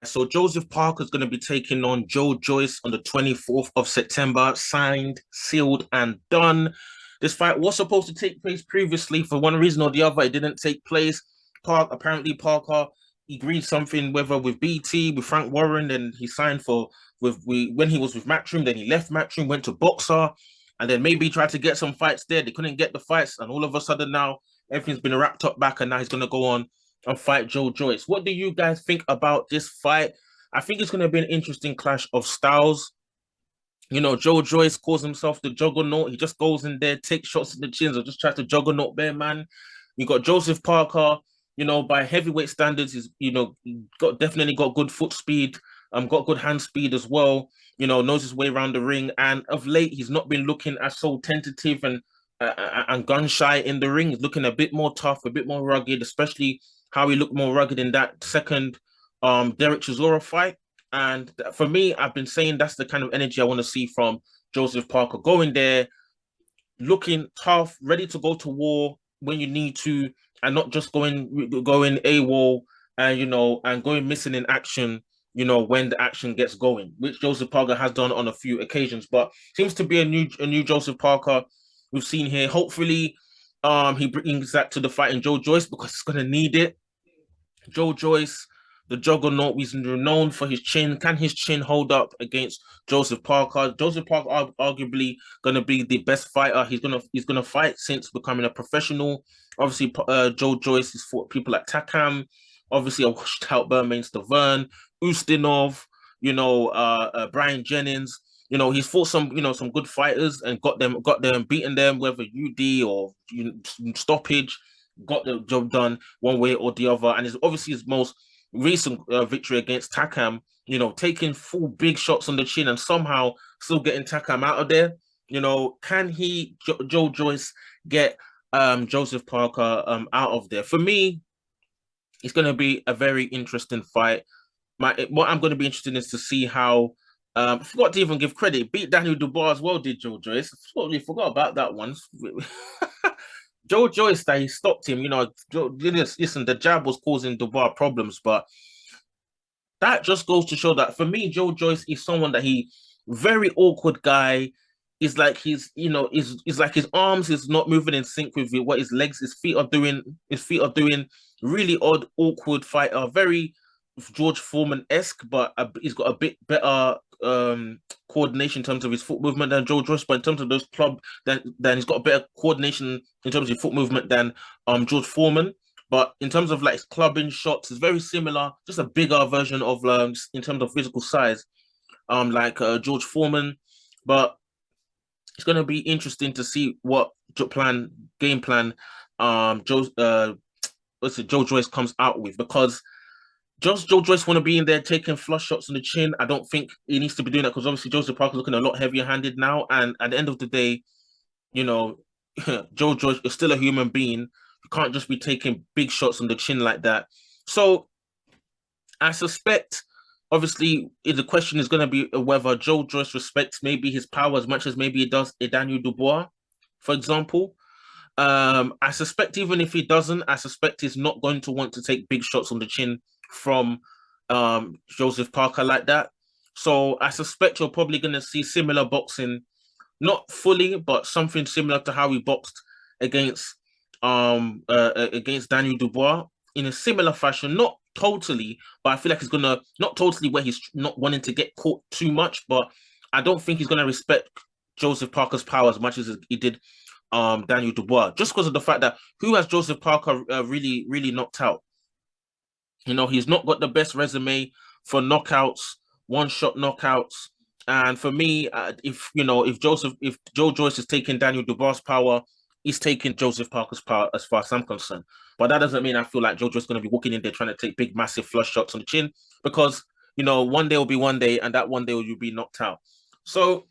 So Joseph Parker is going to be taking on Joe Joyce on the 24th of September. Signed, sealed, and done. This fight was supposed to take place previously. For one reason or the other, it didn't take place. Apparently Parker agreed something, whether with BT, with Frank Warren, then he signed for when he was with Matchroom, then he left Matchroom, went to Boxer, and then maybe tried to get some fights there. They couldn't get the fights, and all of a sudden now everything's been wrapped up back, and now he's going to go on and fight Joe Joyce. What do you guys think about this fight? I think it's going to be an interesting clash of styles. Joe Joyce calls himself the juggernaut. He just goes in there, takes shots at the chins, or just tries to juggernaut bear man. You got Joseph Parker, by heavyweight standards, he's definitely got good foot speed, got good hand speed as well. Knows his way around the ring, and of late he's not been looking as so tentative and gun shy in the ring. He's looking a bit more tough, a bit more rugged, especially how he looked more rugged in that second Derek Chisora fight. And for me, I've been saying that's the kind of energy I want to see from Joseph Parker. Going there, looking tough, ready to go to war when you need to, and not just going AWOL and going missing in action. When the action gets going, which Joseph Parker has done on a few occasions, but seems to be a new Joseph Parker we've seen here. Hopefully, he brings that to the fight in Joe Joyce because he's gonna need it. Joe Joyce, the juggernaut, he's known for his chin. Can his chin hold up against Joseph Parker? Joseph Parker arguably going to be the best fighter. He's gonna fight since becoming a professional. Obviously, Joe Joyce has fought people like Takam. Obviously, a washed out Bermain Stavern, Ustinov. Brian Jennings. He's fought some good fighters and got them beaten them, whether UD or stoppage, got the job done one way or the other. And it's obviously his most recent victory against Takam, taking full big shots on the chin and somehow still getting Takam out of there. Can Joe Joyce, get Joseph Parker out of there? For me, it's going to be a very interesting fight. What I'm going to be interested in is to see how. I forgot to even give credit. Beat Daniel Dubois as well, did Joe Joyce? Totally forgot about that one. Joe Joyce, that he stopped him. Listen, the jab was causing Dubois problems, but that just goes to show that for me, Joe Joyce is someone that he very awkward guy. Is like is like his arms is not moving in sync with what his legs, his feet are doing. His feet are doing really odd, awkward fighter. Very George Foreman esque, but he's got a bit better coordination in terms of his foot movement than Joe Joyce. But in terms of those club, then he's got a better coordination in terms of his foot movement than George Foreman. But in terms of like his clubbing shots, it's very similar, just a bigger version of in terms of physical size, like George Foreman. But it's going to be interesting to see what game plan Joe Joyce comes out with, because just Joe Joyce want to be in there taking flush shots on the chin. I don't think he needs to be doing that because obviously Joseph Parker's looking a lot heavier handed now. And at the end of the day, you know, Joe Joyce is still a human being. You can't just be taking big shots on the chin like that. So I suspect, obviously, the question is going to be whether Joe Joyce respects maybe his power as much as maybe he does Daniel Dubois, for example. I suspect even if he doesn't, I suspect he's not going to want to take big shots on the chin from Joseph Parker like that. So I suspect you're probably going to see similar boxing, not fully, but something similar to how he boxed against against Daniel Dubois in a similar fashion. Not totally, but I feel like he's gonna not totally where he's not wanting to get caught too much, but I don't think he's gonna respect Joseph Parker's power as much as he did Daniel Dubois, just because of the fact that who has Joseph Parker really knocked out? He's not got the best resume for knockouts, one shot knockouts. And for me, if Joe Joyce is taking Daniel Dubois' power, he's taking Joseph Parker's power as far as I'm concerned. But that doesn't mean I feel like Joe Joyce is going to be walking in there trying to take big, massive flush shots on the chin, because one day will be one day, and that one day will be knocked out. So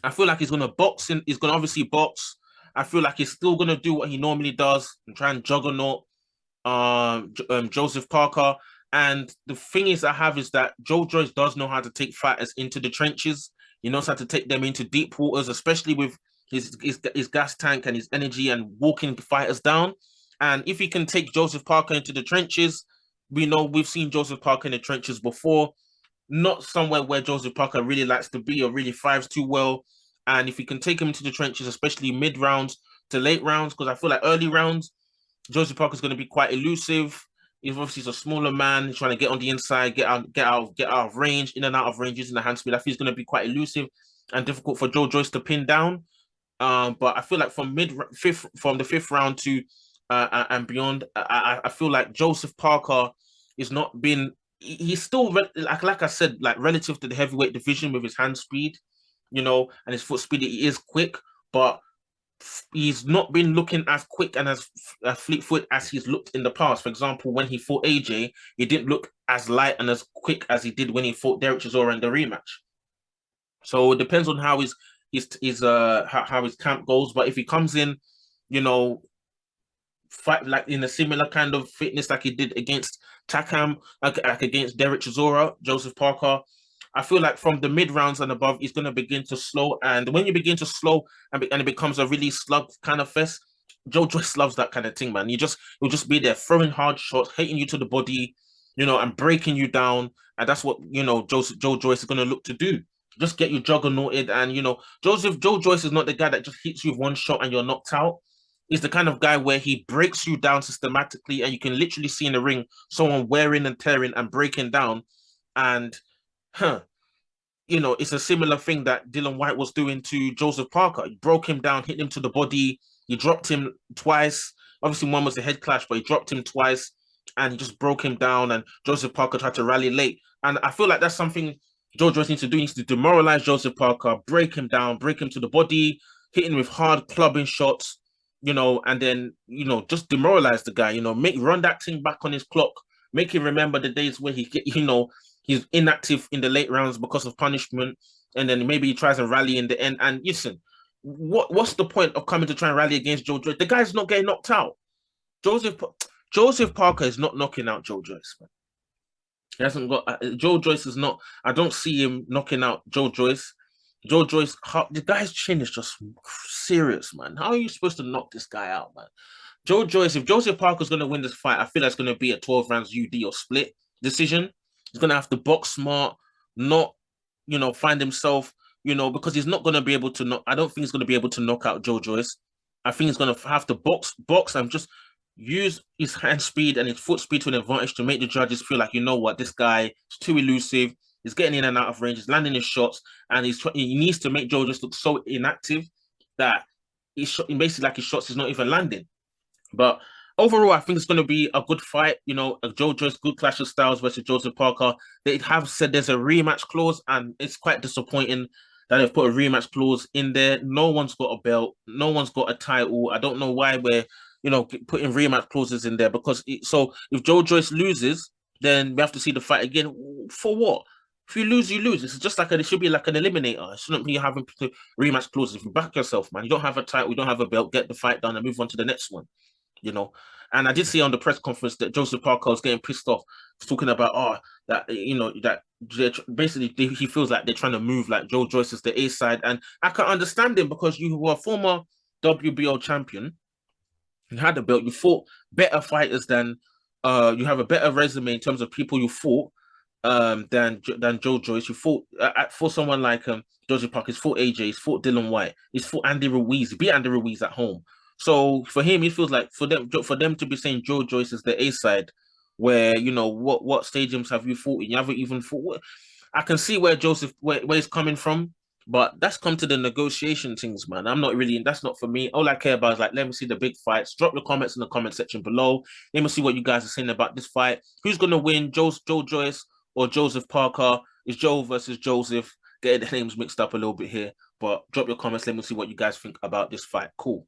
I feel like he's going to box, and he's going to obviously box. I feel like he's still going to do what he normally does and try and juggernaut Joseph Parker. And the thing is, I have is that Joe Joyce does know how to take fighters into the trenches. He knows how to take them into deep waters, especially with his gas tank and his energy and walking fighters down. And if he can take Joseph Parker into the trenches, We know we've seen Joseph Parker in the trenches before, not somewhere where Joseph Parker really likes to be or really thrives too well. And if you can take him into the trenches, especially mid rounds to late rounds, because I feel like early rounds, Joseph Parker's going to be quite elusive. He's a smaller man. He's trying to get on the inside, get out of range, in and out of range using the hand speed. I feel he's going to be quite elusive and difficult for Joe Joyce to pin down. But I feel like from the fifth round to and beyond, I feel like Joseph Parker is not been. He's still like I said, like relative to the heavyweight division with his hand speed, and his foot speed. He is quick, but he's not been looking as quick and as fleet-footed as he's looked in the past. For example, when he fought AJ, he didn't look as light and as quick as he did when he fought Derek Chisora in the rematch. So it depends on how how his camp goes. But if he comes in, you know, fight like in a similar kind of fitness like he did against Takam, like against Derek Chisora, Joseph Parker, I feel like from the mid rounds and above, he's going to begin to slow. And when you begin to slow and it becomes a really slug kind of fest, Joe Joyce loves that kind of thing, man. He'll just be there throwing hard shots, hitting you to the body, and breaking you down. And that's what, Joe Joyce is going to look to do. Just get you juggernauted. And, Joe Joyce is not the guy that just hits you with one shot and you're knocked out. He's the kind of guy where he breaks you down systematically and you can literally see in the ring someone wearing and tearing and breaking down. And it's a similar thing that Dylan White was doing to Joseph Parker. He broke him down, hit him to the body. He dropped him twice. Obviously, one was a head clash, but he dropped him twice and he just broke him down. And Joseph Parker tried to rally late. And I feel like that's something Joe Joyce needs to do. He needs to demoralize Joseph Parker, break him down, break him to the body, hit him with hard clubbing shots, and then, just demoralize the guy, run that thing back on his clock, make him remember the days where he's inactive in the late rounds because of punishment, and then maybe he tries to rally in the end. And listen, what's the point of coming to try and rally against Joe Joyce? The guy's not getting knocked out. Joseph Parker is not knocking out Joe Joyce, man. He hasn't got Joe Joyce is not. I don't see him knocking out Joe Joyce. Joe Joyce, the guy's chin is just serious, man. How are you supposed to knock this guy out, man? Joe Joyce, if Joseph Parker's going to win this fight, I feel that's going to be a 12 rounds UD or split decision. He's going to have to box smart, not, find himself, because he's not going to be able to knock. I don't think he's going to be able to knock out Joe Joyce. I think he's going to have to box and just use his hand speed and his foot speed to an advantage to make the judges feel like, this guy is too elusive. He's getting in and out of range. He's landing his shots, and he needs to make Joe just look so inactive that basically like his shots is not even landing. But overall, I think it's going to be a good fight. A Joe Joyce good clash of styles versus Joseph Parker. They have said there's a rematch clause, and it's quite disappointing that they've put a rematch clause in there. No one's got a belt. No one's got a title. I don't know why we're putting rematch clauses in there, because so if Joe Joyce loses, then we have to see the fight again. For what? If you lose, you lose. It's just like it should be like an eliminator. It shouldn't be having to rematch clauses. If you back yourself, man, you don't have a title, you don't have a belt, get the fight done and move on to the next one. And I did see on the press conference that Joseph Parker was getting pissed off, talking about that basically he feels like they're trying to move like Joe Joyce is the A side, and I can understand him because you were a former WBO champion, you had a belt, you fought better fighters than you have a better resume in terms of people you fought than Joe Joyce. You fought for someone like Joseph Parker. He's fought AJ. He's fought Dylan White. He's fought Andy Ruiz. He beat Andy Ruiz at home. So for him, he feels like for them to be saying Joe Joyce is the A side, where what stadiums have you fought in? You haven't even fought. I can see where where he's coming from, but that's come to the negotiation things, man. I'm not really, that's not for me. All I care about is like, let me see the big fights. Drop your comments in the comment section below. Let me see what you guys are saying about this fight. Who's gonna win, Joe Joyce or Joseph Parker? Is Joe versus Joseph? Getting the names mixed up a little bit here, but drop your comments. Let me see what you guys think about this fight. Cool.